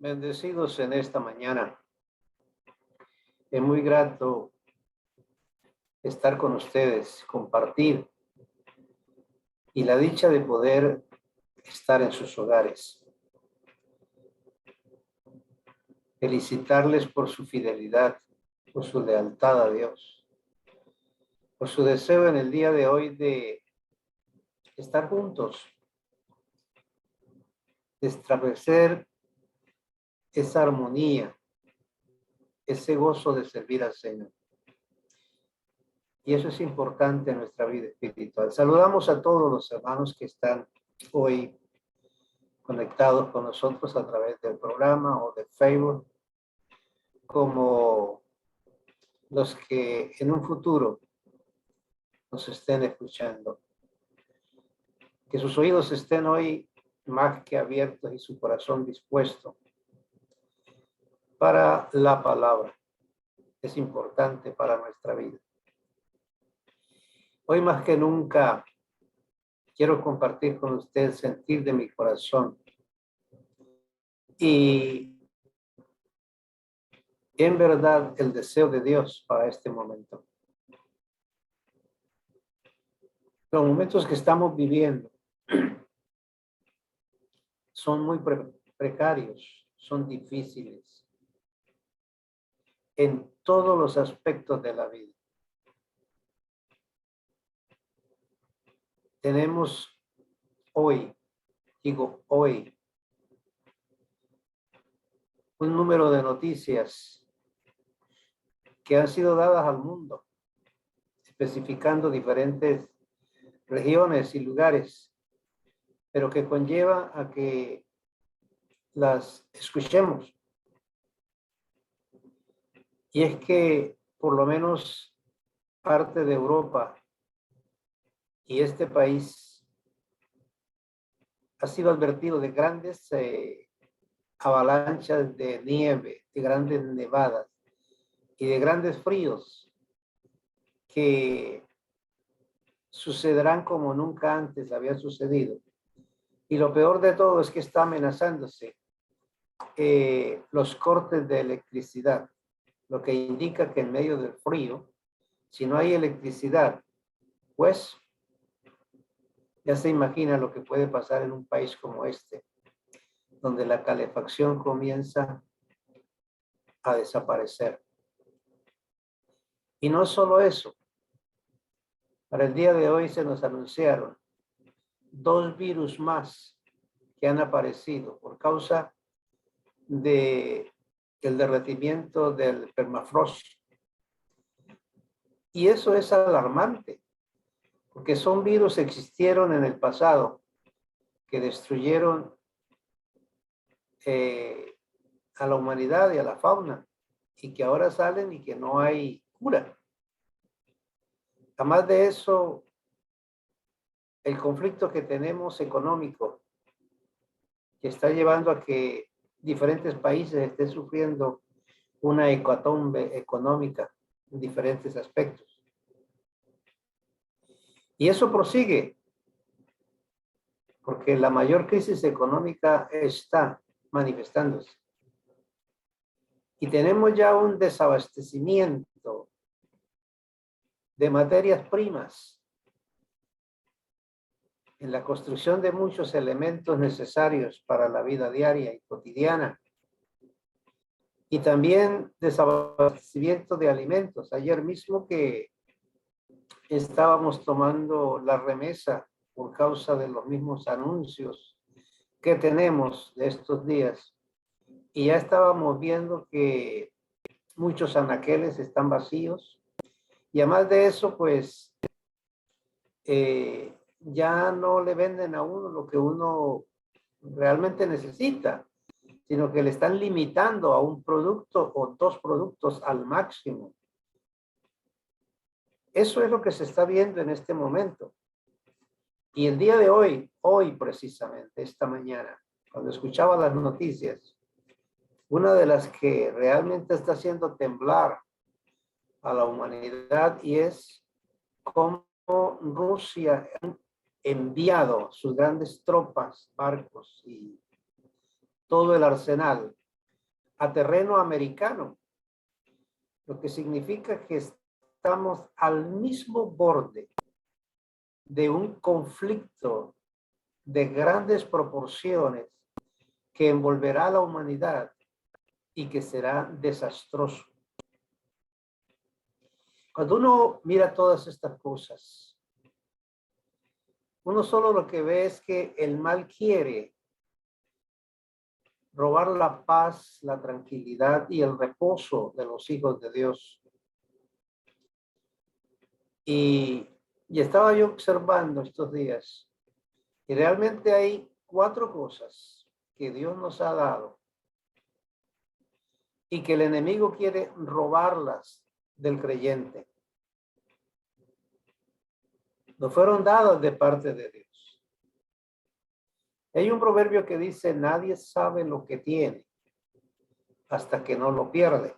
Bendecidos en esta mañana. Es muy grato estar con ustedes, compartir y la dicha de poder estar en sus hogares. Felicitarles por su fidelidad, por su lealtad a Dios, por su deseo en el día de hoy de estar juntos, de establecer esa armonía, ese gozo de servir al Señor. Y eso es importante en nuestra vida espiritual. Saludamos a todos los hermanos que están hoy conectados con nosotros a través del programa o de Facebook, como los que en un futuro nos estén escuchando. Que sus oídos estén hoy más que abiertos y su corazón dispuesto para la palabra. Es importante para nuestra vida. Hoy más que nunca quiero compartir con usted el sentir de mi corazón y en verdad el deseo de Dios para este momento. Los momentos que estamos viviendo son muy precarios, son difíciles en todos los aspectos de la vida. Tenemos hoy, digo hoy, un número de noticias que han sido dadas al mundo, especificando diferentes regiones y lugares, pero que conlleva a que las escuchemos. Y es que por lo menos parte de Europa y este país ha sido advertido de grandes avalanchas de nieve, de grandes nevadas y de grandes fríos que sucederán como nunca antes había sucedido. Y lo peor de todo es que está amenazándose los cortes de electricidad, lo que indica que en medio del frío, si no hay electricidad, pues ya se imagina lo que puede pasar en un país como este, donde la calefacción comienza a desaparecer. Y no solo eso, para el día de hoy se nos anunciaron 2 virus más que han aparecido por causa del derretimiento del permafrost. Y eso es alarmante, porque son virus que existieron en el pasado, que destruyeron a la humanidad y a la fauna, y que ahora salen y que no hay cura. Además de eso, el conflicto que tenemos económico, que está llevando a que diferentes países estén sufriendo una hecatombe económica en diferentes aspectos. Y eso prosigue, porque la mayor crisis económica está manifestándose. Y tenemos ya un desabastecimiento de materias primas en la construcción de muchos elementos necesarios para la vida diaria y cotidiana. Y también desabastecimiento de alimentos. Ayer mismo que estábamos tomando la remesa por causa de los mismos anuncios que tenemos de estos días. Y ya estábamos viendo que muchos anaqueles están vacíos. Y además de eso, pues, ya no le venden a uno lo que uno realmente necesita, sino que le están limitando a un producto o 2 productos al máximo. Eso es lo que se está viendo en este momento. Y el día de hoy precisamente, esta mañana, cuando escuchaba las noticias, una de las que realmente está haciendo temblar a la humanidad y es cómo Rusia ha enviado sus grandes tropas, barcos y todo el arsenal a terreno americano, lo que significa que estamos al mismo borde de un conflicto de grandes proporciones que envolverá a la humanidad y que será desastroso. Cuando uno mira todas estas cosas, uno solo lo que ve es que el mal quiere robar la paz, la tranquilidad y el reposo de los hijos de Dios. Y estaba yo observando estos días y realmente hay 4 cosas que Dios nos ha dado y que el enemigo quiere robarlas del creyente. Nos fueron dadas de parte de Dios. Hay un proverbio que dice, nadie sabe lo que tiene hasta que no lo pierde.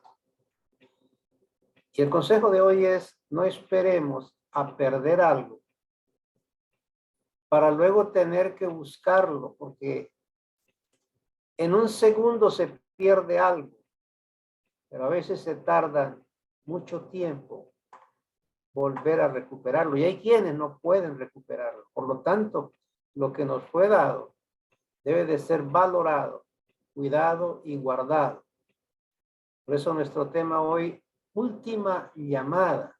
Y el consejo de hoy es, no esperemos a perder algo para luego tener que buscarlo, porque en un segundo se pierde algo, pero a veces se tarda mucho tiempo volver a recuperarlo. Y hay quienes no pueden recuperarlo. Por lo tanto, lo que nos fue dado debe de ser valorado, cuidado y guardado. Por eso nuestro tema hoy, última llamada.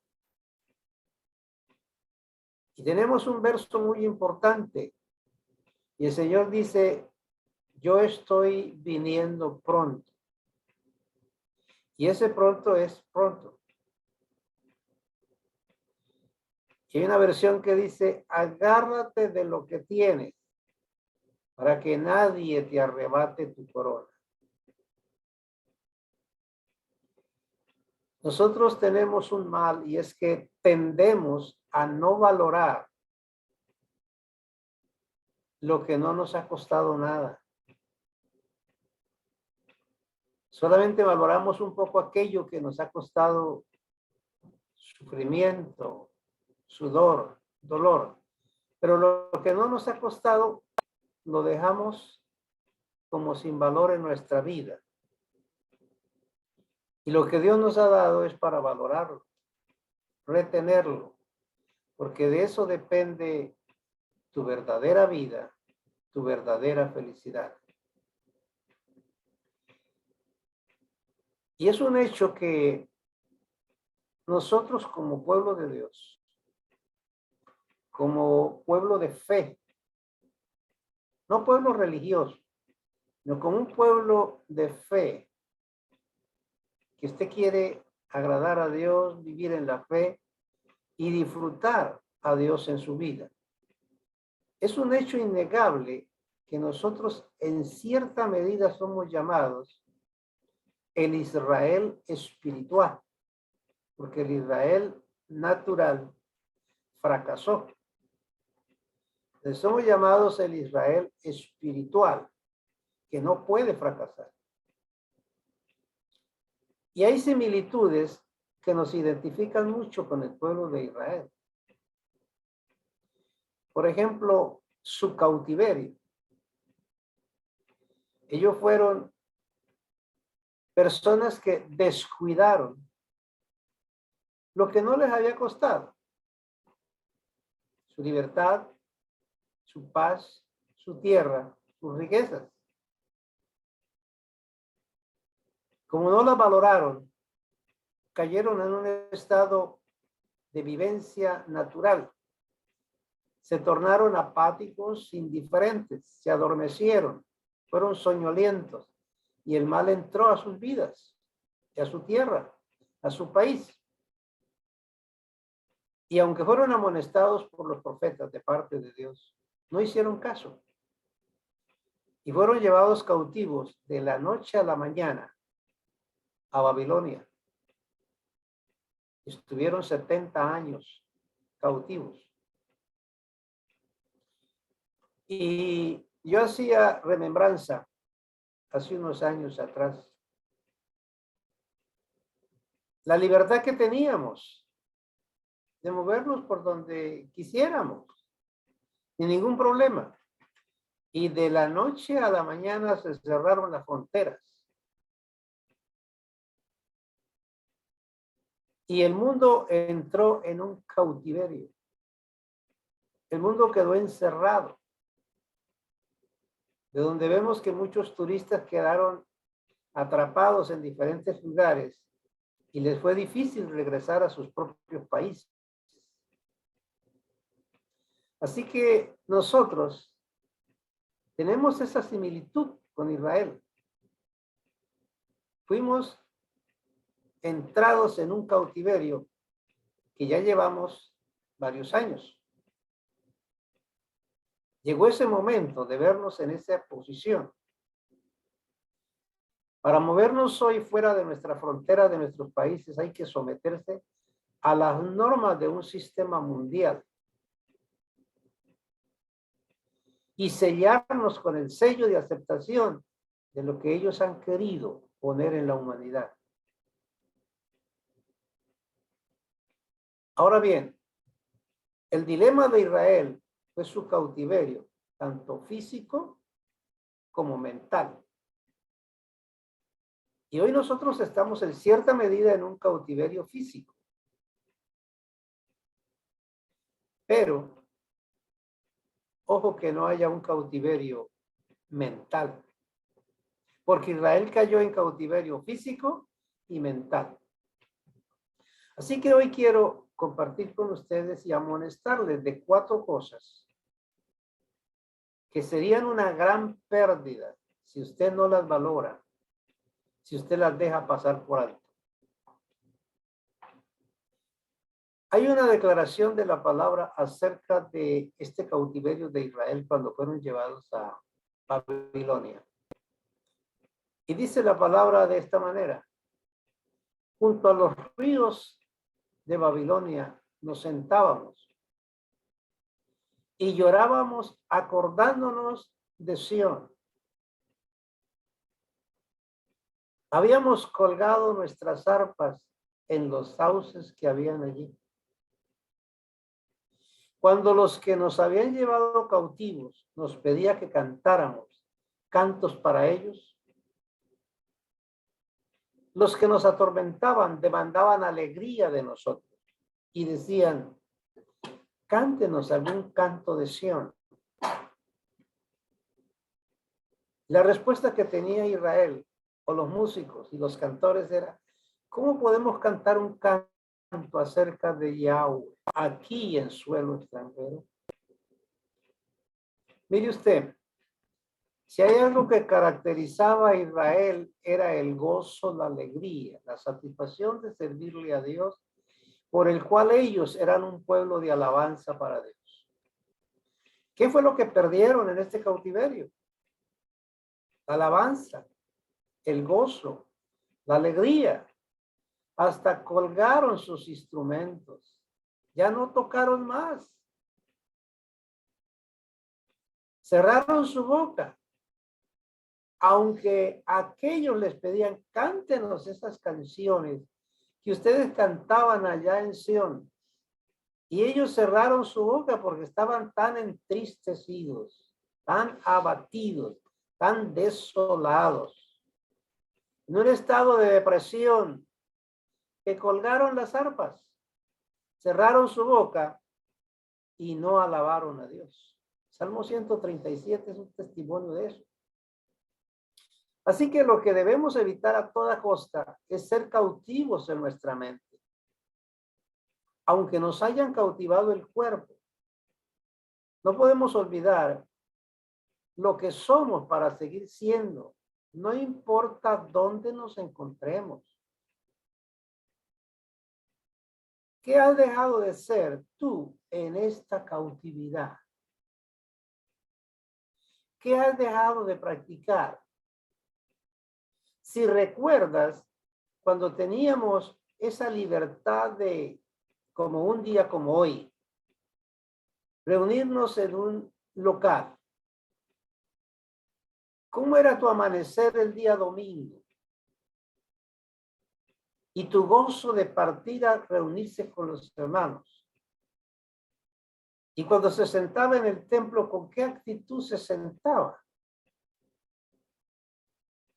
Y tenemos un verso muy importante. Y el Señor dice, yo estoy viniendo pronto. Y ese pronto es pronto. Y hay una versión que dice, agárrate de lo que tienes para que nadie te arrebate tu corona. Nosotros tenemos un mal y es que tendemos a no valorar lo que no nos ha costado nada. Solamente valoramos un poco aquello que nos ha costado sufrimiento, sudor, dolor. Pero lo que no nos ha costado, lo dejamos como sin valor en nuestra vida. Y lo que Dios nos ha dado es para valorarlo, retenerlo, porque de eso depende tu verdadera vida, tu verdadera felicidad. Y es un hecho que nosotros como pueblo de Dios, como pueblo de fe, no pueblo religioso, sino como un pueblo de fe, que usted quiere agradar a Dios, vivir en la fe y disfrutar a Dios en su vida. Es un hecho innegable que nosotros en cierta medida somos llamados el Israel espiritual, porque el Israel natural fracasó. Entonces somos llamados el Israel espiritual, que no puede fracasar. Y hay similitudes que nos identifican mucho con el pueblo de Israel. Por ejemplo, su cautiverio. Ellos fueron personas que descuidaron lo que no les había costado. Su libertad, su paz, su tierra, sus riquezas. Como no las valoraron, cayeron en un estado de vivencia natural. Se tornaron apáticos, indiferentes, se adormecieron, fueron soñolientos y el mal entró a sus vidas, y a su tierra, a su país. Y aunque fueron amonestados por los profetas de parte de Dios, no hicieron caso. Y fueron llevados cautivos de la noche a la mañana a Babilonia. Estuvieron 70 años cautivos. Y yo hacía remembranza hace unos años atrás. La libertad que teníamos de movernos por donde quisiéramos, sin ningún problema. Y de la noche a la mañana se cerraron las fronteras. Y el mundo entró en un cautiverio. El mundo quedó encerrado, de donde vemos que muchos turistas quedaron atrapados en diferentes lugares y les fue difícil regresar a sus propios países. Así que nosotros tenemos esa similitud con Israel. Fuimos entrados en un cautiverio que ya llevamos varios años. Llegó ese momento de vernos en esa posición. Para movernos hoy fuera de nuestra frontera, de nuestros países, hay que someterse a las normas de un sistema mundial y sellarnos con el sello de aceptación de lo que ellos han querido poner en la humanidad. Ahora bien, el dilema de Israel fue su cautiverio, tanto físico como mental. Y hoy nosotros estamos en cierta medida en un cautiverio físico. Pero, ojo que no haya un cautiverio mental. Porque Israel cayó en cautiverio físico y mental. Así que hoy quiero compartir con ustedes y amonestarles de 4 cosas que serían una gran pérdida si usted no las valora, si usted las deja pasar por alto. Hay una declaración de la palabra acerca de este cautiverio de Israel cuando fueron llevados a Babilonia. Y dice la palabra de esta manera: junto a los ríos de Babilonia nos sentábamos y llorábamos acordándonos de Sión. Habíamos colgado nuestras arpas en los sauces que habían allí. Cuando los que nos habían llevado cautivos nos pedía que cantáramos cantos para ellos, los que nos atormentaban demandaban alegría de nosotros y decían: cántenos algún canto de Sión. La respuesta que tenía Israel o los músicos y los cantores era: ¿cómo podemos cantar un canto acerca de Yahweh aquí en suelo extranjero? Mire usted, si hay algo que caracterizaba a Israel era el gozo, la alegría, la satisfacción de servirle a Dios, por el cual ellos eran un pueblo de alabanza para Dios. ¿Qué fue lo que perdieron en este cautiverio? La alabanza, el gozo, la alegría. Hasta colgaron sus instrumentos. Ya no tocaron más. Cerraron su boca. Aunque aquellos les pedían: cántenos esas canciones que ustedes cantaban allá en Sión. Y ellos cerraron su boca porque estaban tan entristecidos, tan abatidos, tan desolados, en un estado de depresión, que colgaron las arpas, cerraron su boca y no alabaron a Dios. Salmo 137 es un testimonio de eso. Así que lo que debemos evitar a toda costa es ser cautivos en nuestra mente. Aunque nos hayan cautivado el cuerpo, no podemos olvidar lo que somos para seguir siendo, no importa dónde nos encontremos. ¿Qué has dejado de ser tú en esta cautividad? ¿Qué has dejado de practicar? Si recuerdas, cuando teníamos esa libertad de, como un día como hoy, reunirnos en un local, ¿cómo era tu amanecer el día domingo? Y tu gozo de partir a reunirse con los hermanos. Y cuando se sentaba en el templo, ¿con qué actitud se sentaba?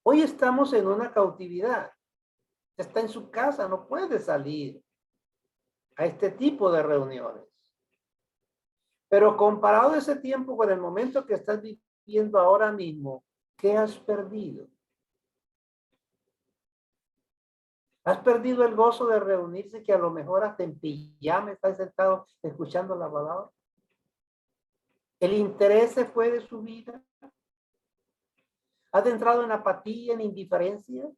Hoy estamos en una cautividad. Está en su casa, no puede salir. a este tipo de reuniones. Pero comparado ese tiempo con el momento que estás viviendo ahora mismo, ¿qué has perdido? ¿Has perdido el gozo de reunirse, que a lo mejor hasta en pijama estás sentado escuchando la palabra? ¿El interés se fue de su vida? ¿Has entrado en apatía, en indiferencia?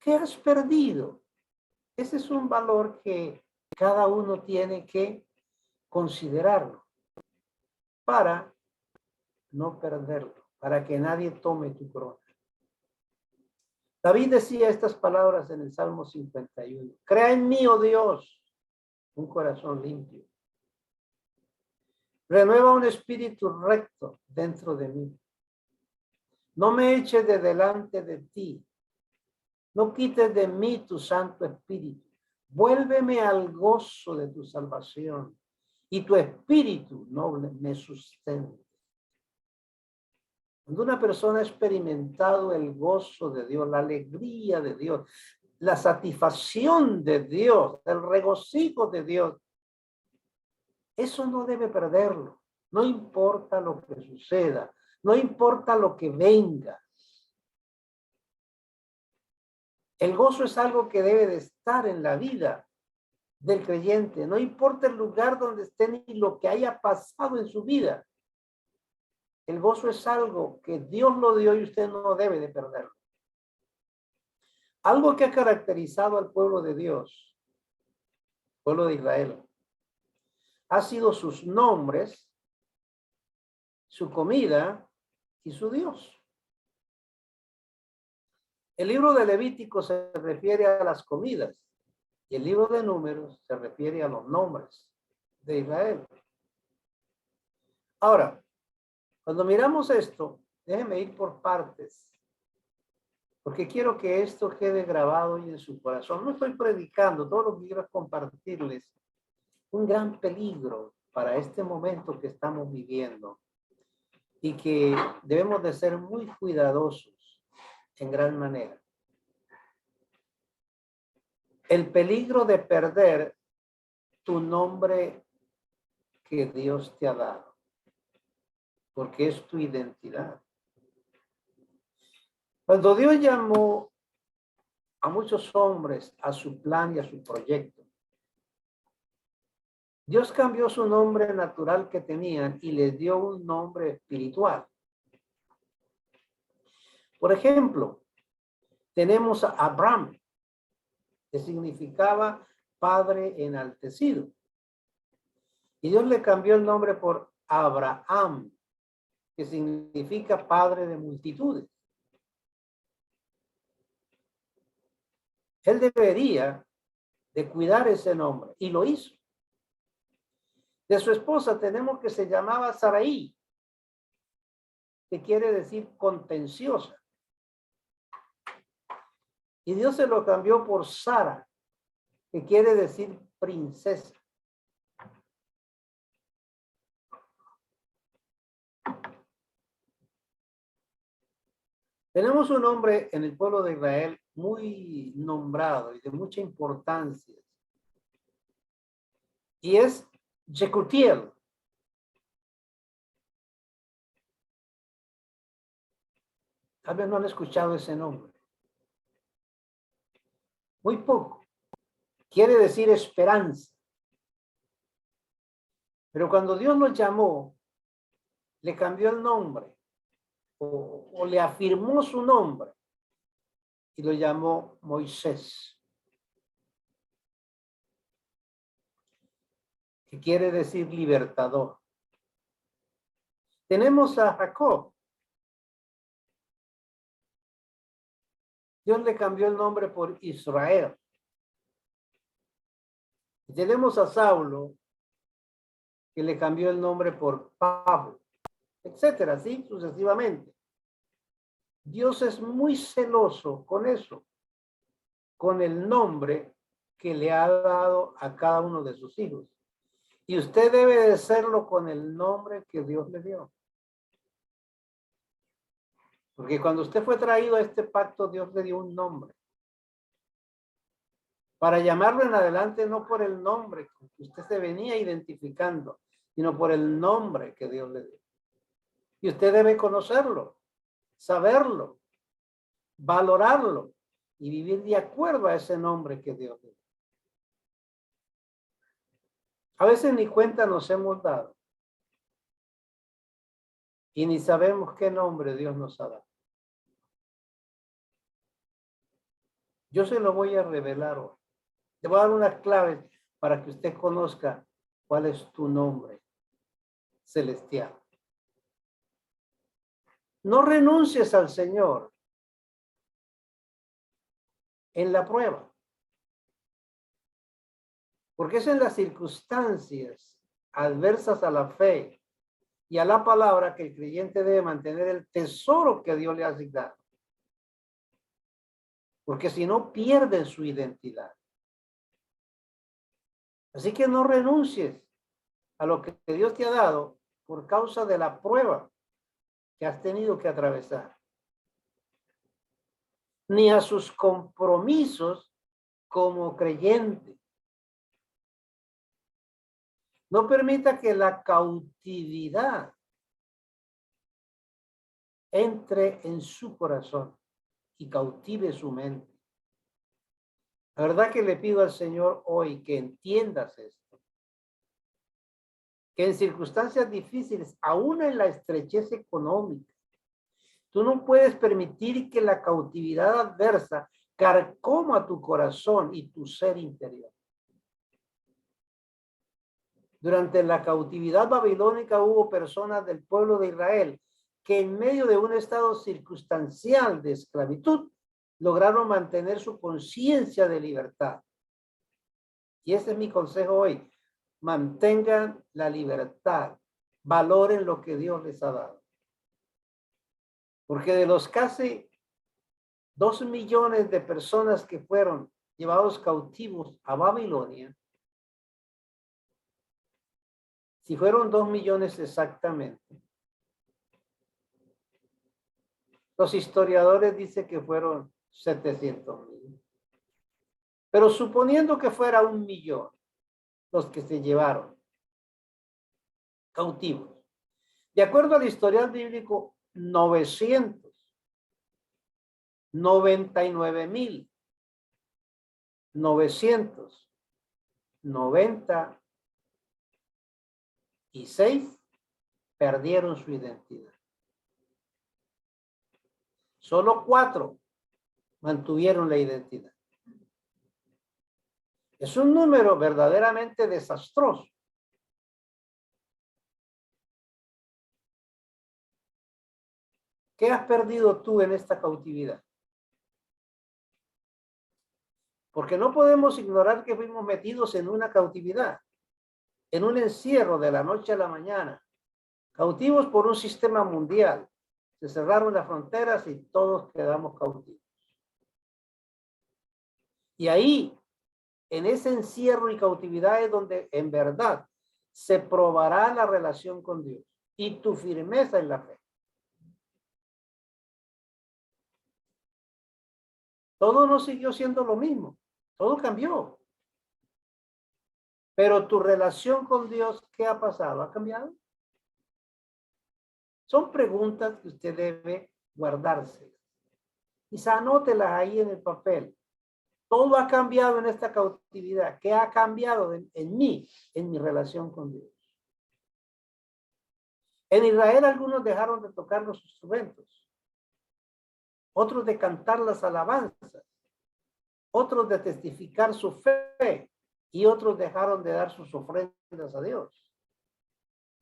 ¿Qué has perdido? Ese es un valor que cada uno tiene que considerarlo para no perderlo, para que nadie tome tu corona. David decía estas palabras en el Salmo 51. Crea en mí, oh Dios, un corazón limpio. Renueva un espíritu recto dentro de mí. No me eches de delante de ti. No quites de mí tu Santo Espíritu. Vuélveme al gozo de tu salvación y tu espíritu noble me sustente. Cuando una persona ha experimentado el gozo de Dios, la alegría de Dios, la satisfacción de Dios, el regocijo de Dios, eso no debe perderlo. No importa lo que suceda, no importa lo que venga. El gozo es algo que debe de estar en la vida del creyente. No importa el lugar donde esté ni lo que haya pasado en su vida. El gozo es algo que Dios lo dio y usted no debe de perderlo. Algo que ha caracterizado al pueblo de Dios, pueblo de Israel, ha sido sus nombres, su comida y su Dios. El libro de Levítico se refiere a las comidas y el libro de Números se refiere a los nombres de Israel. Ahora, cuando miramos esto, déjenme ir por partes, porque quiero que esto quede grabado hoy en su corazón. No estoy predicando, todo lo que quiero es compartirles un gran peligro para este momento que estamos viviendo y que debemos de ser muy cuidadosos en gran manera. El peligro de perder tu nombre que Dios te ha dado, porque es tu identidad. Cuando Dios llamó a muchos hombres a su plan y a su proyecto, Dios cambió su nombre natural que tenían y les dio un nombre espiritual. Por ejemplo, tenemos a Abraham, que significaba padre enaltecido. Y Dios le cambió el nombre por Abraham, que significa padre de multitudes. Él debería de cuidar ese nombre y lo hizo. De su esposa tenemos que se llamaba Sarai, que quiere decir contenciosa. Y Dios se lo cambió por Sara, que quiere decir princesa. Tenemos un hombre en el pueblo de Israel muy nombrado y de mucha importancia. Y es Jecutiel. Tal vez no han escuchado ese nombre. Muy poco. Quiere decir esperanza. Pero cuando Dios lo llamó, le cambió el nombre o le afirmó su nombre y lo llamó Moisés, que quiere decir libertador. Tenemos a Jacob. Dios le cambió el nombre por Israel. Y tenemos a Saulo, que le cambió el nombre por Pablo, etcétera, así sucesivamente. Dios es muy celoso con eso, con el nombre que le ha dado a cada uno de sus hijos. Y usted debe de serlo con el nombre que Dios le dio. Porque cuando usted fue traído a este pacto, Dios le dio un nombre. para llamarlo en adelante no por el nombre que usted se venía identificando, sino por el nombre que Dios le dio. Y usted debe conocerlo, saberlo, valorarlo y vivir de acuerdo a ese nombre que Dios le dio. A veces ni cuenta nos hemos dado y ni sabemos qué nombre Dios nos ha dado. Yo se lo voy a revelar hoy. Te voy a dar unas claves para que usted conozca cuál es tu nombre celestial. No renuncies al Señor en la prueba, porque es en las circunstancias adversas a la fe y a la palabra que el creyente debe mantener el tesoro que Dios le ha asignado. Porque si no, pierde su identidad. Así que no renuncies a lo que Dios te ha dado por causa de la prueba que has tenido que atravesar, ni a sus compromisos como creyente. No permita que la cautividad entre en su corazón y cautive su mente. La verdad que le pido al Señor hoy que entiendas esto. Que en circunstancias difíciles, aún en la estrechez económica, tú no puedes permitir que la cautividad adversa carcoma tu corazón y tu ser interior. Durante la cautividad babilónica hubo personas del pueblo de Israel que en medio de un estado circunstancial de esclavitud lograron mantener su conciencia de libertad. Y ese es mi consejo hoy. Mantengan la libertad. Valoren lo que Dios les ha dado. Porque de los casi 2 millones de personas que fueron llevados cautivos a Babilonia, si fueron 2 millones exactamente, los historiadores dicen que fueron 700,000. Pero suponiendo que fuera 1 millón los que se llevaron cautivos, de acuerdo al historial bíblico, 999,996 perdieron su identidad. Solo 4 mantuvieron la identidad. Es un número verdaderamente desastroso. ¿Qué has perdido tú en esta cautividad? Porque no podemos ignorar que fuimos metidos en una cautividad, en un encierro de la noche a la mañana, cautivos por un sistema mundial. Se cerraron las fronteras y todos quedamos cautivos. Y ahí, en ese encierro y cautividad es donde en verdad se probará la relación con Dios y tu firmeza en la fe. Todo no siguió siendo lo mismo, todo cambió. Pero tu relación con Dios, ¿qué ha pasado? ¿Ha cambiado? Son preguntas que usted debe guardarse. Quizá anótelas ahí en el papel. Todo ha cambiado en esta cautividad. ¿Qué ha cambiado en mí, en mi relación con Dios? En Israel algunos dejaron de tocar los instrumentos, otros de cantar las alabanzas, otros de testificar su fe y otros dejaron de dar sus ofrendas a Dios.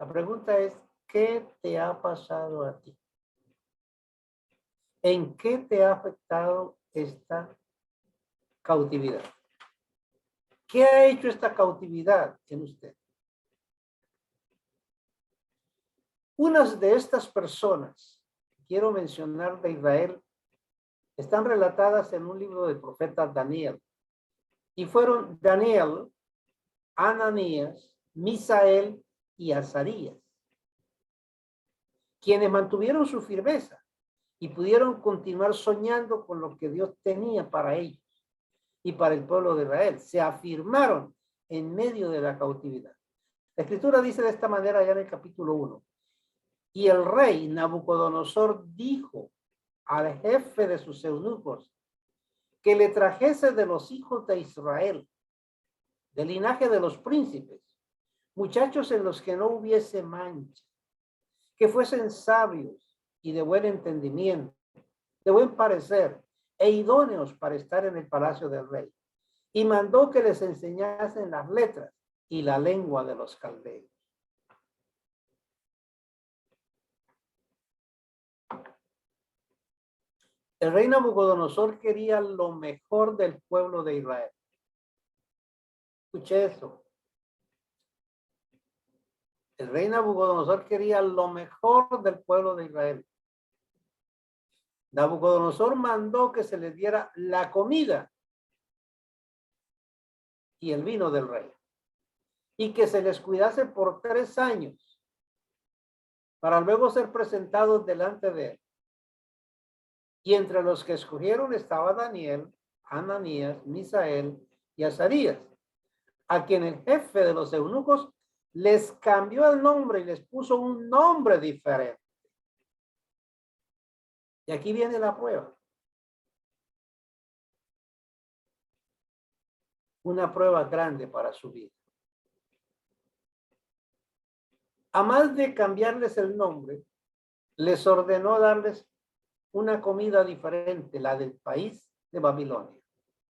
La pregunta es, ¿qué te ha pasado a ti? ¿En qué te ha afectado esta cautividad? ¿Qué ha hecho esta cautividad en usted? Unas de estas personas, quiero mencionar de Israel, están relatadas en un libro del profeta Daniel. Y fueron Daniel, Ananías, Misael y Azarías, quienes mantuvieron su firmeza y pudieron continuar soñando con lo que Dios tenía para ellos. y para el pueblo de Israel. Se afirmaron en medio de la cautividad. La escritura dice de esta manera ya en el capítulo 1. Y el rey Nabucodonosor dijo al jefe de sus eunucos que le trajese de los hijos de Israel, del linaje de los príncipes, muchachos en los que no hubiese mancha, que fuesen sabios y de buen entendimiento, de buen parecer e idóneos para estar en el palacio del rey. Y mandó que les enseñasen las letras y la lengua de los caldeos. El rey Nabucodonosor quería lo mejor del pueblo de Israel. Escuche eso. El rey Nabucodonosor quería lo mejor del pueblo de Israel. Nabucodonosor mandó que se les diera la comida y el vino del rey, y que se les cuidase por 3 años, para luego ser presentados delante de él. Y entre los que escogieron estaba Daniel, Ananías, Misael y Azarías, a quien el jefe de los eunucos les cambió el nombre y les puso un nombre diferente. Y aquí viene la prueba. Una prueba grande para su vida. A más de cambiarles el nombre, les ordenó darles una comida diferente, la del país de Babilonia,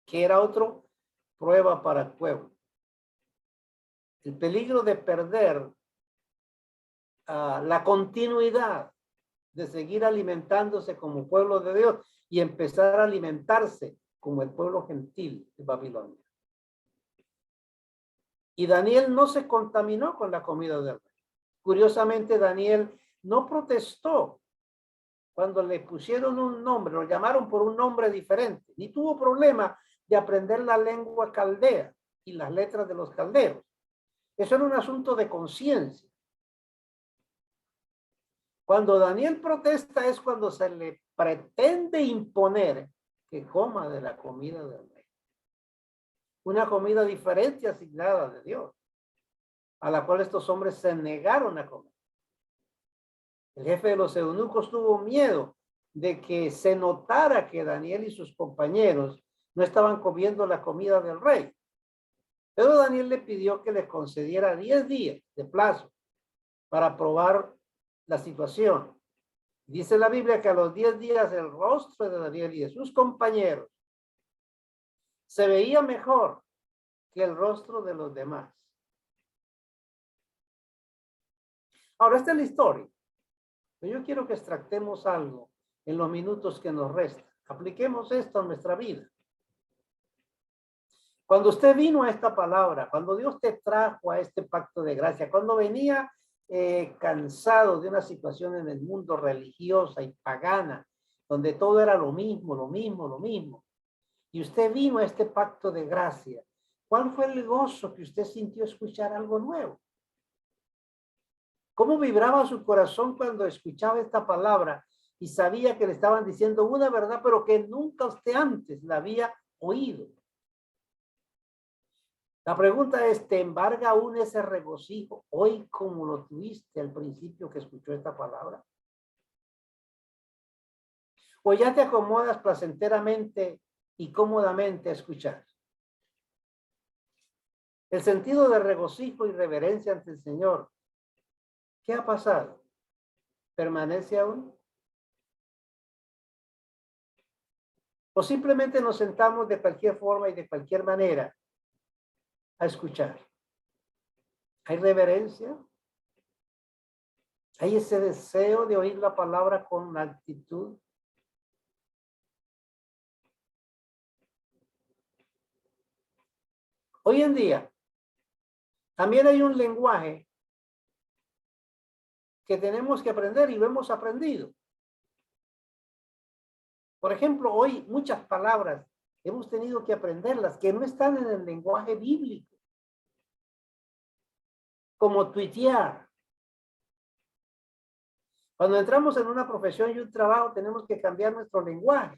que era otra prueba para el pueblo. El peligro de perder la continuidad de seguir alimentándose como pueblo de Dios y empezar a alimentarse como el pueblo gentil de Babilonia. Y Daniel no se contaminó con la comida del rey. Curiosamente, Daniel no protestó cuando le pusieron un nombre, lo llamaron por un nombre diferente, ni tuvo problema de aprender la lengua caldea y las letras de los caldeos. Eso era un asunto de conciencia. Cuando Daniel protesta es cuando se le pretende imponer que coma de la comida del rey. Una comida diferente asignada de Dios, a la cual estos hombres se negaron a comer. El jefe de los eunucos tuvo miedo de que se notara que Daniel y sus compañeros no estaban comiendo la comida del rey. Pero Daniel le pidió que le concediera 10 días de plazo para probar la situación. Dice la Biblia que a los 10 días el rostro de Daniel y de sus compañeros se veía mejor que el rostro de los demás. Ahora, esta es la historia. Pero yo quiero que extractemos algo en los minutos que nos restan. Apliquemos esto a nuestra vida. Cuando usted vino a esta palabra, cuando Dios te trajo a este pacto de gracia, cuando venía cansado de una situación en el mundo religiosa y pagana, donde todo era lo mismo, y usted vino a este pacto de gracia, ¿cuál fue el gozo que usted sintió escuchar algo nuevo? ¿Cómo vibraba su corazón cuando escuchaba esta palabra y sabía que le estaban diciendo una verdad, pero que nunca usted antes la había oído? La pregunta es, ¿te embarga aún ese regocijo hoy como lo tuviste al principio que escuchó esta palabra? ¿O ya te acomodas placenteramente y cómodamente a escuchar? El sentido de regocijo y reverencia ante el Señor, ¿qué ha pasado? ¿Permanece aún? ¿O simplemente nos sentamos de cualquier forma y de cualquier manera a escuchar? ¿Hay reverencia? ¿Hay ese deseo de oír la palabra con actitud? Hoy en día, también hay un lenguaje que tenemos que aprender y lo hemos aprendido. Por ejemplo, hoy muchas palabras hemos tenido que aprenderlas que no están en el lenguaje bíblico, como tuitear. Cuando entramos en una profesión y un trabajo, tenemos que cambiar nuestro lenguaje.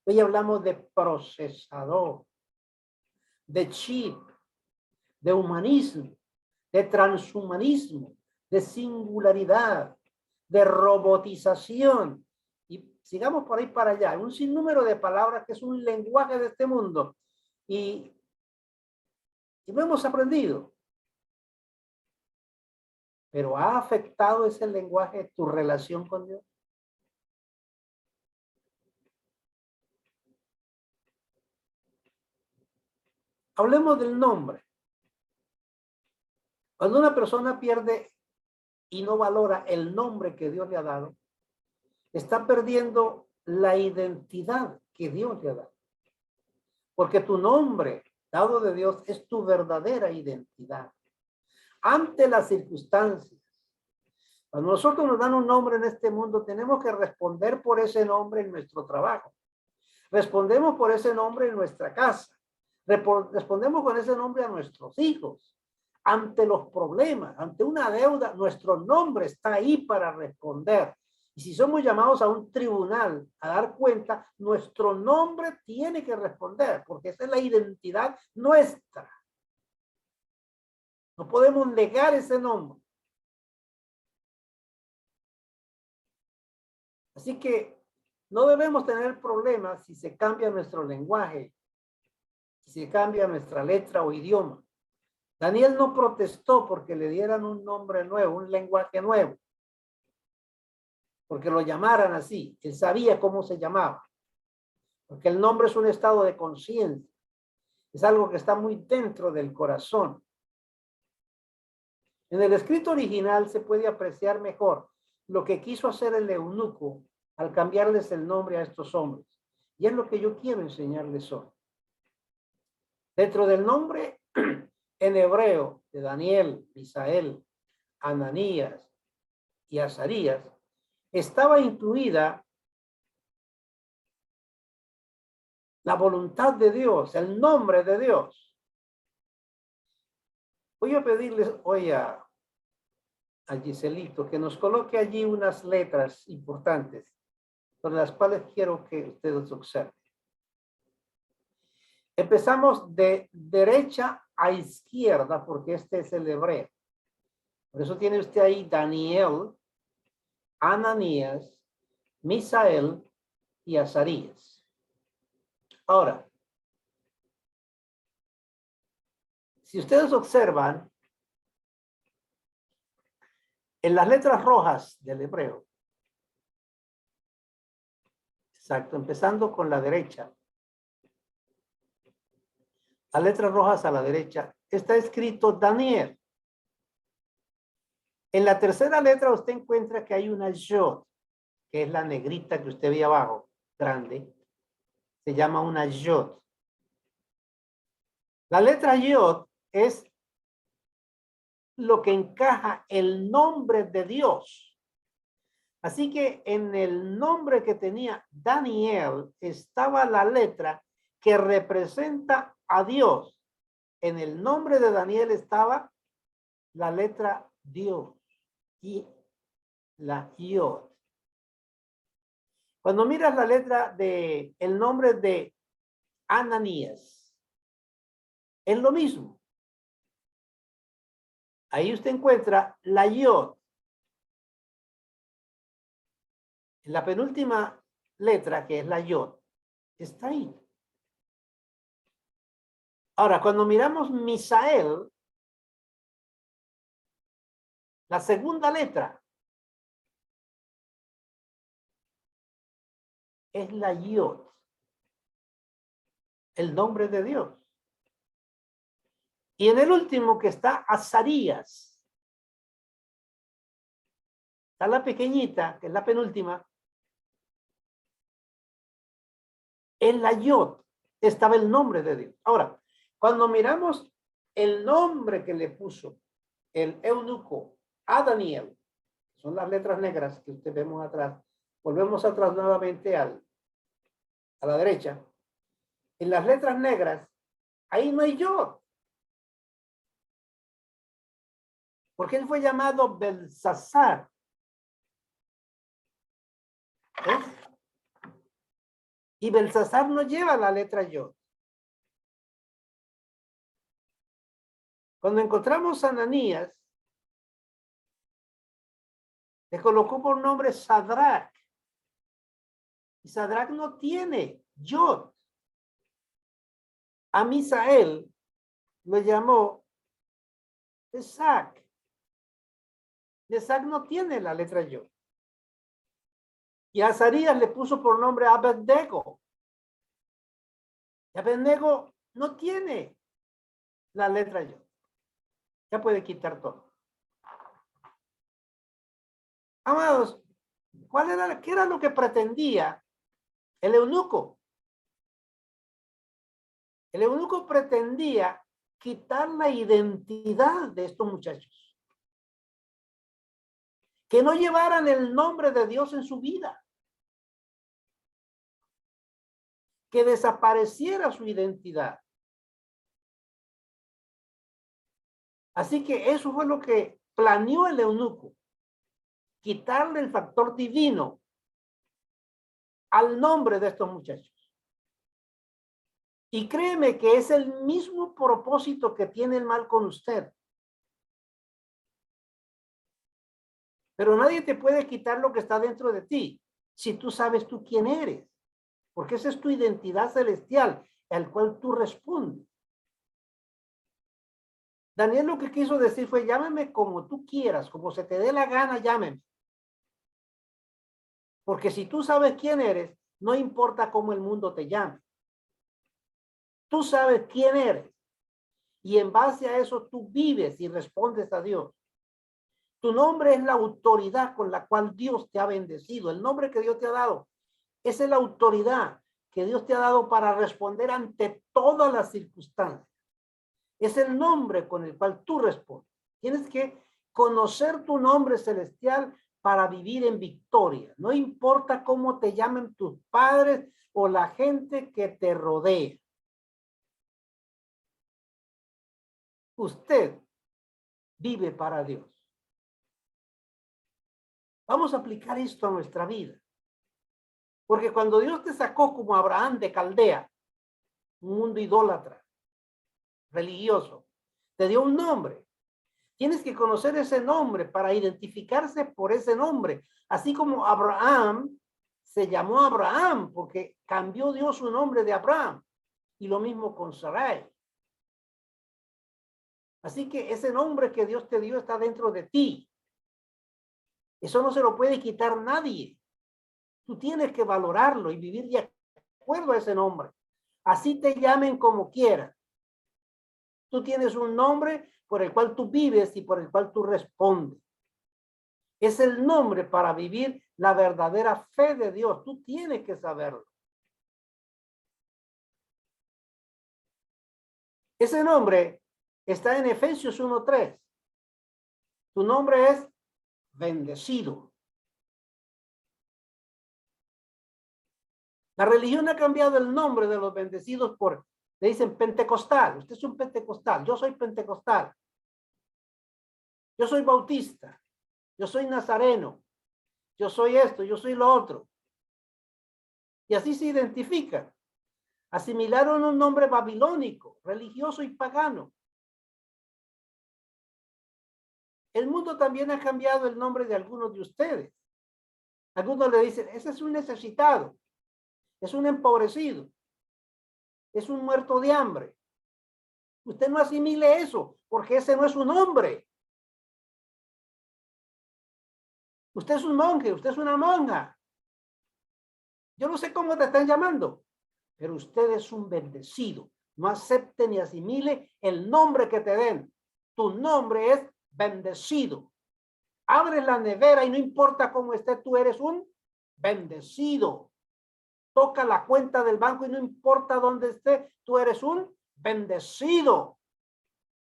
Hoy hablamos de procesador, de chip, de humanismo, de transhumanismo, de singularidad, de robotización. Y sigamos por ahí para allá. Un sinnúmero de palabras que es un lenguaje de este mundo. Y lo hemos aprendido. Pero ¿ha afectado ese lenguaje tu relación con Dios? Hablemos del nombre. Cuando una persona pierde y no valora el nombre que Dios le ha dado, está perdiendo la identidad que Dios le ha dado. Porque tu nombre dado de Dios es tu verdadera identidad. Ante las circunstancias, cuando nosotros nos dan un nombre en este mundo, tenemos que responder por ese nombre en nuestro trabajo. Respondemos por ese nombre en nuestra casa. Respondemos con ese nombre a nuestros hijos. Ante los problemas, ante una deuda, nuestro nombre está ahí para responder. Y si somos llamados a un tribunal a dar cuenta, nuestro nombre tiene que responder, porque esa es la identidad nuestra. No podemos negar ese nombre. Así que no debemos tener problemas si se cambia nuestro lenguaje, si se cambia nuestra letra o idioma. Daniel no protestó porque le dieran un nombre nuevo, un lenguaje nuevo, porque lo llamaran así. Él sabía cómo se llamaba, porque el nombre es un estado de conciencia, es algo que está muy dentro del corazón. En el escrito original se puede apreciar mejor lo que quiso hacer el eunuco al cambiarles el nombre a estos hombres. Y es lo que yo quiero enseñarles hoy. Dentro del nombre en hebreo de Daniel, Misael, Ananías y Azarías, estaba incluida la voluntad de Dios, el nombre de Dios. Voy a pedirles hoy a Giselito que nos coloque allí unas letras importantes, por las cuales quiero que ustedes observen. Empezamos de derecha a izquierda, porque este es el hebreo. Por eso tiene usted ahí Daniel, Ananías, Misael y Azarías. Ahora, si ustedes observan, en las letras rojas del hebreo, exacto, empezando con la derecha, las letras rojas a la derecha, está escrito Daniel. En la tercera letra usted encuentra que hay una yod, que es la negrita que usted ve abajo, grande, se llama una yod. La letra yod es lo que encaja el nombre de Dios. Así que en el nombre que tenía Daniel estaba la letra que representa a Dios. En el nombre de Daniel estaba la letra Dios y la Yod. Cuando miras la letra de el nombre de Ananías, es lo mismo. Ahí usted encuentra la Yod. La penúltima letra, que es la Yod, está ahí. Ahora, cuando miramos Misael, la segunda letra es la Yod, el nombre de Dios. Y en el último que está Azarías, está la pequeñita, que es la penúltima, en la Yod estaba el nombre de Dios. Ahora, cuando miramos el nombre que le puso el eunuco a Daniel, son las letras negras que usted vemos atrás, volvemos atrás nuevamente a la derecha. En las letras negras, ahí no hay Yod. Porque él fue llamado Belsasar. Y Belsasar no lleva la letra Yod. Cuando encontramos a Ananías, le colocó por nombre Sadrach. Y Sadrach no tiene yod. A Misael lo llamó Mesach. Mesach no tiene la letra yod. Y a Azarías le puso por nombre Abednego. Y Abednego no tiene la letra yod. Ya puede quitar todo. Amados, ¿qué era lo que pretendía el eunuco? El eunuco pretendía quitar la identidad de estos muchachos. Que no llevaran el nombre de Dios en su vida. Que desapareciera su identidad. Así que eso fue lo que planeó el eunuco. Quitarle el factor divino al nombre de estos muchachos. Y créeme que es el mismo propósito que tiene el mal con usted. Pero nadie te puede quitar lo que está dentro de ti si tú sabes tú quién eres. Porque esa es tu identidad celestial, al cual tú respondes. Daniel lo que quiso decir fue, llámeme como tú quieras, como se te dé la gana, llámeme. Porque si tú sabes quién eres, no importa cómo el mundo te llame. Tú sabes quién eres. Y en base a eso tú vives y respondes a Dios. Tu nombre es la autoridad con la cual Dios te ha bendecido. El nombre que Dios te ha dado. Esa es la autoridad que Dios te ha dado para responder ante todas las circunstancias. Es el nombre con el cual tú respondes. Tienes que conocer tu nombre celestial para vivir en victoria. No importa cómo te llamen tus padres o la gente que te rodea. Usted vive para Dios. Vamos a aplicar esto a nuestra vida. Porque cuando Dios te sacó como Abraham de Caldea, un mundo idólatra, religioso, te dio un nombre. Tienes que conocer ese nombre para identificarse por ese nombre. Así como Abraham se llamó Abraham porque cambió Dios su nombre de Abraham. Y lo mismo con Sarai. Así que ese nombre que Dios te dio está dentro de ti. Eso no se lo puede quitar nadie. Tú tienes que valorarlo y vivir de acuerdo a ese nombre. Así te llamen como quieras. Tú tienes un nombre por el cual tú vives y por el cual tú respondes. Es el nombre para vivir la verdadera fe de Dios. Tú tienes que saberlo. Ese nombre está en Efesios 1:3. Tu nombre es bendecido. La religión ha cambiado el nombre de los bendecidos por, le dicen pentecostal. Usted es un pentecostal. Yo soy pentecostal. Yo soy bautista. Yo soy nazareno. Yo soy esto, yo soy lo otro. Y así se identifican. Asimilaron un nombre babilónico, religioso y pagano. El mundo también ha cambiado el nombre de algunos de ustedes. Algunos le dicen, ese es un necesitado, es un empobrecido, es un muerto de hambre. Usted no asimile eso, porque ese no es su nombre. Usted es un monje, usted es una monja. Yo no sé cómo te están llamando, pero usted es un bendecido. No acepte ni asimile el nombre que te den. Tu nombre es bendecido. Abres la nevera y no importa cómo esté, tú eres un bendecido. Toca la cuenta del banco y no importa dónde esté, tú eres un bendecido.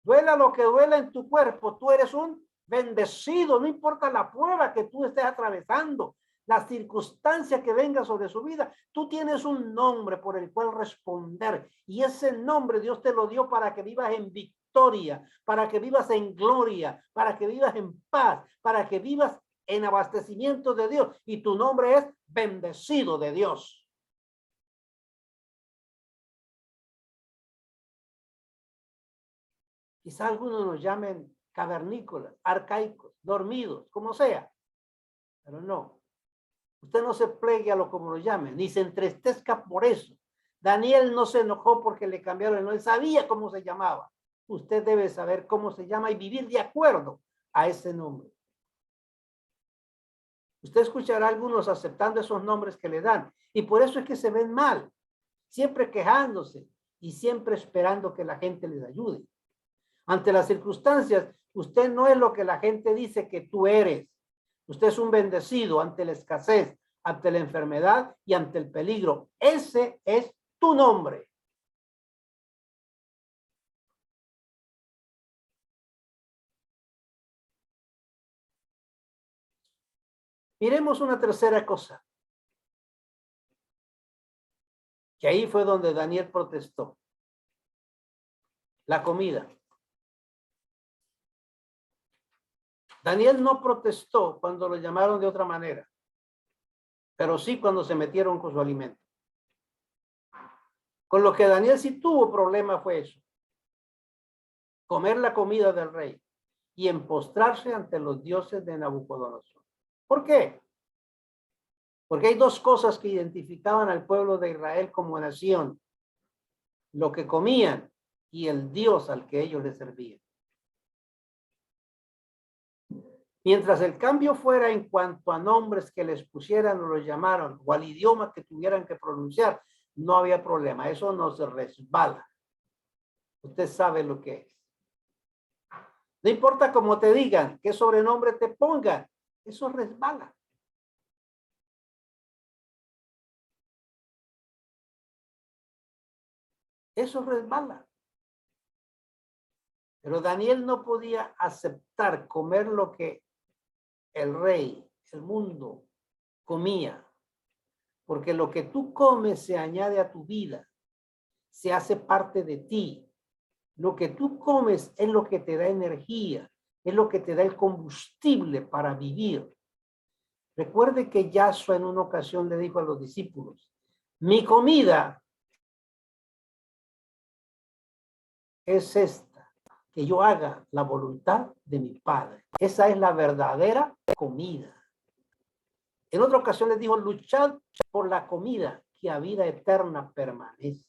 Duela lo que duela en tu cuerpo, tú eres un bendecido. No importa la prueba que tú estés atravesando, la circunstancia que venga sobre su vida, tú tienes un nombre por el cual responder. Y ese nombre Dios te lo dio para que vivas en victoria, para que vivas en gloria, para que vivas en paz, para que vivas en abastecimiento de Dios. Y tu nombre es bendecido de Dios. Quizá algunos nos llamen cavernícolas, arcaicos, dormidos, como sea, pero no. Usted no se plegue a lo como lo llamen, ni se entristezca por eso. Daniel no se enojó porque le cambiaron el nombre, él sabía cómo se llamaba. Usted debe saber cómo se llama y vivir de acuerdo a ese nombre. Usted escuchará a algunos aceptando esos nombres que le dan, y por eso es que se ven mal, siempre quejándose y siempre esperando que la gente les ayude. Ante las circunstancias, usted no es lo que la gente dice que tú eres. Usted es un bendecido ante la escasez, ante la enfermedad y ante el peligro. Ese es tu nombre. Miremos una tercera cosa, que ahí fue donde Daniel protestó. La comida. Daniel no protestó cuando lo llamaron de otra manera, pero sí cuando se metieron con su alimento. Con lo que Daniel sí tuvo problema fue eso. Comer la comida del rey y empostrarse ante los dioses de Nabucodonosor. ¿Por qué? Porque hay dos cosas que identificaban al pueblo de Israel como nación: lo que comían y el Dios al que ellos le servían. Mientras el cambio fuera en cuanto a nombres que les pusieran o los llamaron, o al idioma que tuvieran que pronunciar, no había problema. Eso no se resbala. Usted sabe lo que es. No importa cómo te digan, qué sobrenombre te pongan, eso resbala. Eso resbala. Pero Daniel no podía aceptar comer lo que el rey, el mundo, comía. Porque lo que tú comes se añade a tu vida, se hace parte de ti. Lo que tú comes es lo que te da energía, es lo que te da el combustible para vivir. Recuerde que Yahshua en una ocasión le dijo a los discípulos: mi comida es esta, que yo haga la voluntad de mi Padre. Esa es la verdadera comida. En otra ocasión les dijo: luchad por la comida que a vida eterna permanece.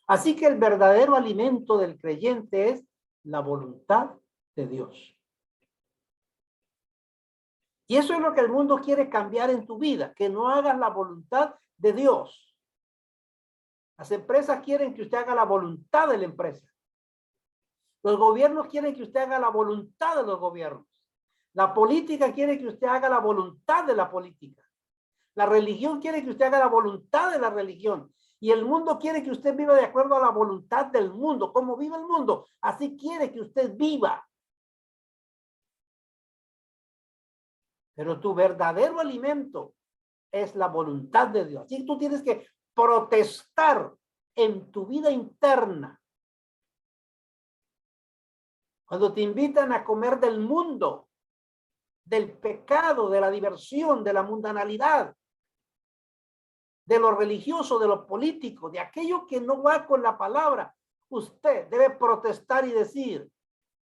Así que el verdadero alimento del creyente es la voluntad de Dios. Y eso es lo que el mundo quiere cambiar en tu vida, que no hagas la voluntad de Dios. Las empresas quieren que usted haga la voluntad de la empresa. Los gobiernos quieren que usted haga la voluntad de los gobiernos. La política quiere que usted haga la voluntad de la política. La religión quiere que usted haga la voluntad de la religión. Y el mundo quiere que usted viva de acuerdo a la voluntad del mundo. Como vive el mundo, así quiere que usted viva. Pero tu verdadero alimento es la voluntad de Dios. Así que tú tienes que protestar en tu vida interna. Cuando te invitan a comer del mundo, del pecado, de la diversión, de la mundanalidad, de lo religioso, de lo político, de aquello que no va con la palabra, usted debe protestar y decir: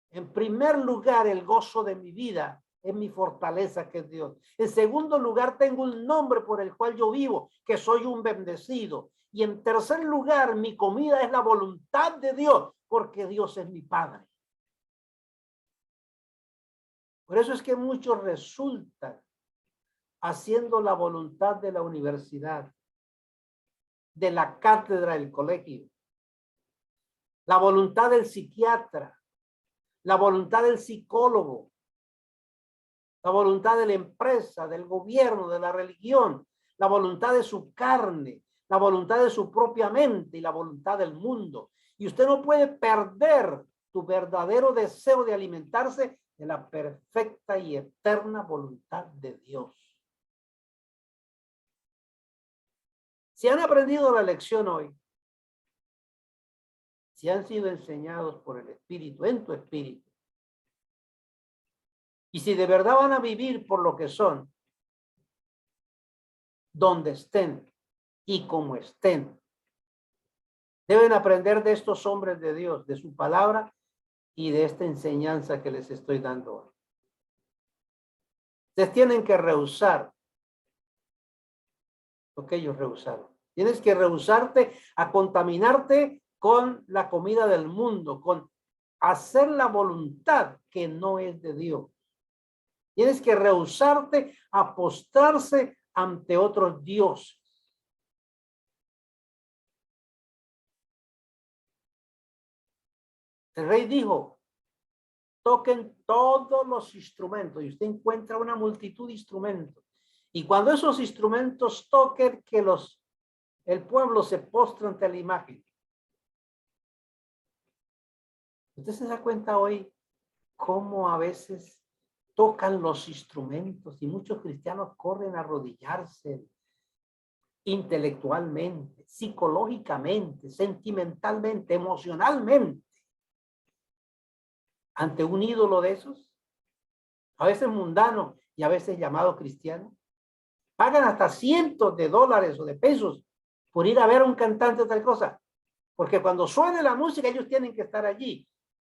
en primer lugar, el gozo de mi vida es mi fortaleza, que es Dios. En segundo lugar, tengo un nombre por el cual yo vivo, que soy un bendecido. Y en tercer lugar, mi comida es la voluntad de Dios, porque Dios es mi Padre. Por eso es que muchos resultan haciendo la voluntad de la universidad, de la cátedra del colegio, la voluntad del psiquiatra, la voluntad del psicólogo, la voluntad de la empresa, del gobierno, de la religión, la voluntad de su carne, la voluntad de su propia mente y la voluntad del mundo. Y usted no puede perder tu verdadero deseo de alimentarse de la perfecta y eterna voluntad de Dios. Si han aprendido la lección hoy, si han sido enseñados por el Espíritu, en tu espíritu, y si de verdad van a vivir por lo que son, donde estén y como estén, deben aprender de estos hombres de Dios, de su palabra, y de esta enseñanza que les estoy dando hoy. Ustedes tienen que rehusar lo que ellos rehusaron. Tienes que rehusarte a contaminarte con la comida del mundo, con hacer la voluntad que no es de Dios. Tienes que rehusarte a postrarse ante otros dioses. El rey dijo, toquen todos los instrumentos, y usted encuentra una multitud de instrumentos. Y cuando esos instrumentos toquen, que el pueblo se postra ante la imagen. Usted se da cuenta hoy cómo a veces tocan los instrumentos y muchos cristianos corren a arrodillarse intelectualmente, psicológicamente, sentimentalmente, emocionalmente ante un ídolo de esos, a veces mundano y a veces llamado cristiano. Pagan hasta cientos de dólares o de pesos por ir a ver a un cantante o tal cosa, porque cuando suene la música ellos tienen que estar allí.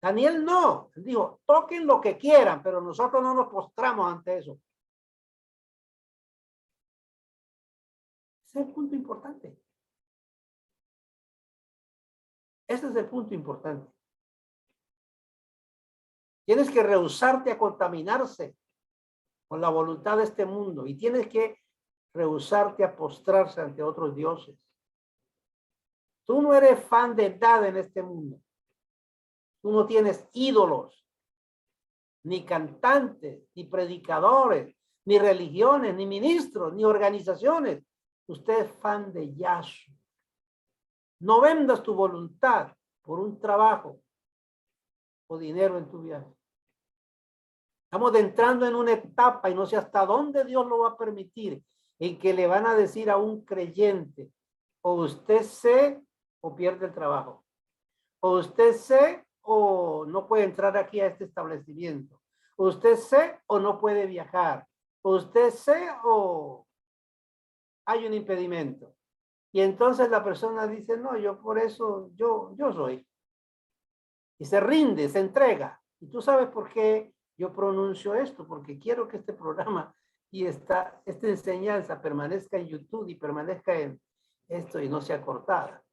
Daniel no, dijo, toquen lo que quieran, pero nosotros no nos postramos ante eso. Ese es el punto importante. Ese es el punto importante. Tienes que rehusarte a contaminarse con la voluntad de este mundo y tienes que rehusarte a postrarse ante otros dioses. Tú no eres fan de nada en este mundo. Tú no tienes ídolos, ni cantantes, ni predicadores, ni religiones, ni ministros, ni organizaciones. Usted es fan de Yahshua. No vendas tu voluntad por un trabajo o dinero en tu viaje. Estamos entrando en una etapa y no sé hasta dónde Dios lo va a permitir, en que le van a decir a un creyente, o usted se o pierde el trabajo, o usted se o no puede entrar aquí a este establecimiento, usted se o no puede viajar, usted se o hay un impedimento. Y entonces la persona dice, no, yo por eso, yo soy. Y se rinde, se entrega. Y tú sabes por qué yo pronuncio esto, porque quiero que este programa y esta enseñanza permanezca en YouTube y permanezca en esto y no sea cortada.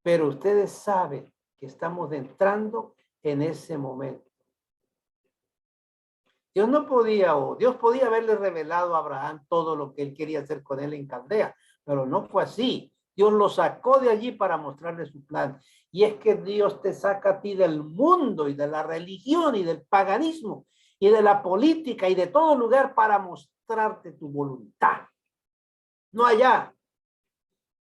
Pero ustedes saben que estamos entrando en ese momento. Dios no podía, o Dios podía haberle revelado a Abraham todo lo que él quería hacer con él en Caldea, pero no fue así. Dios lo sacó de allí para mostrarle su plan. Y es que Dios te saca a ti del mundo y de la religión y del paganismo y de la política y de todo lugar para mostrarte tu voluntad. No allá.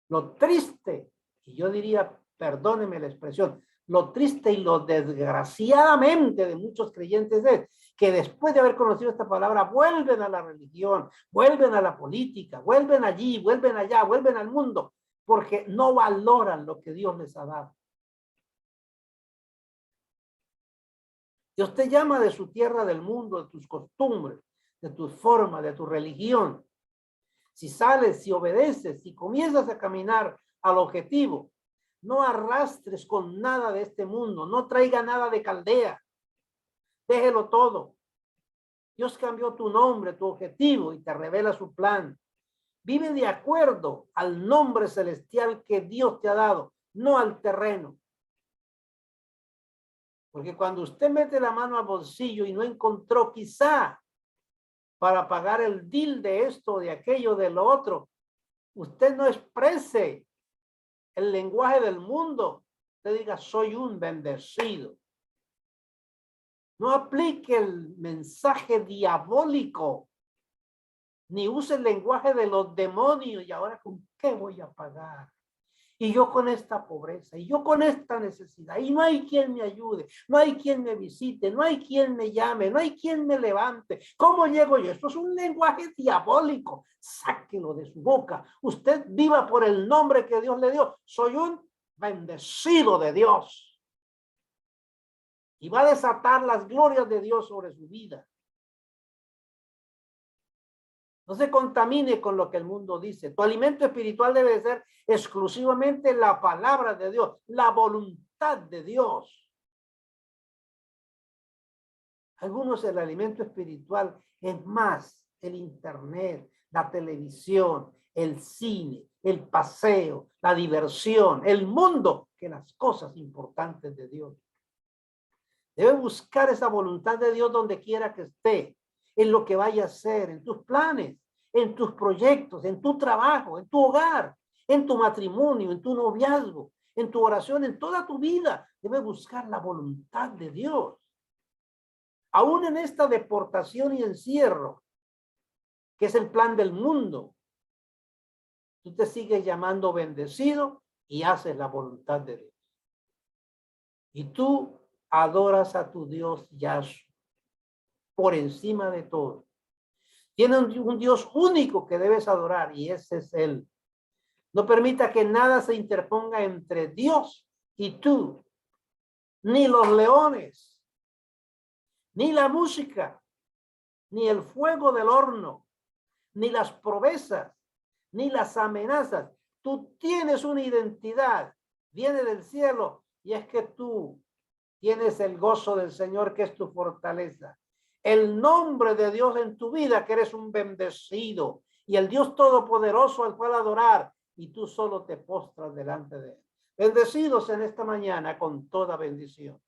Lo triste, y yo diría, perdóneme la expresión, lo triste y lo desgraciadamente de muchos creyentes es que después de haber conocido esta palabra vuelven a la religión, vuelven a la política, vuelven allí, vuelven allá, vuelven al mundo, porque no valoran lo que Dios les ha dado. Dios te llama de su tierra, del mundo, de tus costumbres, de tu forma, de tu religión. Si sales, si obedeces, si comienzas a caminar al objetivo, no arrastres con nada de este mundo, no traiga nada de Caldea, déjelo todo. Dios cambió tu nombre, tu objetivo y te revela su plan. Vive de acuerdo al nombre celestial que Dios te ha dado, no al terreno. Porque cuando usted mete la mano al bolsillo y no encontró quizá para pagar el deal de esto, de aquello, de lo otro, usted no exprese el lenguaje del mundo. Usted diga, soy un bendecido. No aplique el mensaje diabólico, ni use el lenguaje de los demonios. ¿Y ahora con qué voy a pagar? Y yo con esta pobreza, y yo con esta necesidad, y no hay quien me ayude, no hay quien me visite, no hay quien me llame, no hay quien me levante. ¿Cómo llego yo? Esto es un lenguaje diabólico. Sáquelo de su boca. Usted viva por el nombre que Dios le dio. Soy un bendecido de Dios. Y va a desatar las glorias de Dios sobre su vida. No se contamine con lo que el mundo dice. Tu alimento espiritual debe ser exclusivamente la palabra de Dios, la voluntad de Dios. Algunos el alimento espiritual es más el internet, la televisión, el cine, el paseo, la diversión, el mundo, que las cosas importantes de Dios. Debe buscar esa voluntad de Dios donde quiera que esté, en lo que vaya a hacer, en tus planes, en tus proyectos, en tu trabajo, en tu hogar, en tu matrimonio, en tu noviazgo, en tu oración, en toda tu vida. Debe buscar la voluntad de Dios. Aún en esta deportación y encierro, que es el plan del mundo, tú te sigues llamando bendecido y haces la voluntad de Dios. Y tú adoras a tu Dios Yahshua por encima de todo. Tiene un Dios único que debes adorar y ese es Él. No permita que nada se interponga entre Dios y tú, ni los leones, ni la música, ni el fuego del horno, ni las promesas, ni las amenazas. Tú tienes una identidad, viene del cielo, y es que tú tienes el gozo del Señor, que es tu fortaleza. El nombre de Dios en tu vida, que eres un bendecido, y el Dios todopoderoso al cual adorar, y tú solo te postras delante de Él. Bendecidos en esta mañana con toda bendición.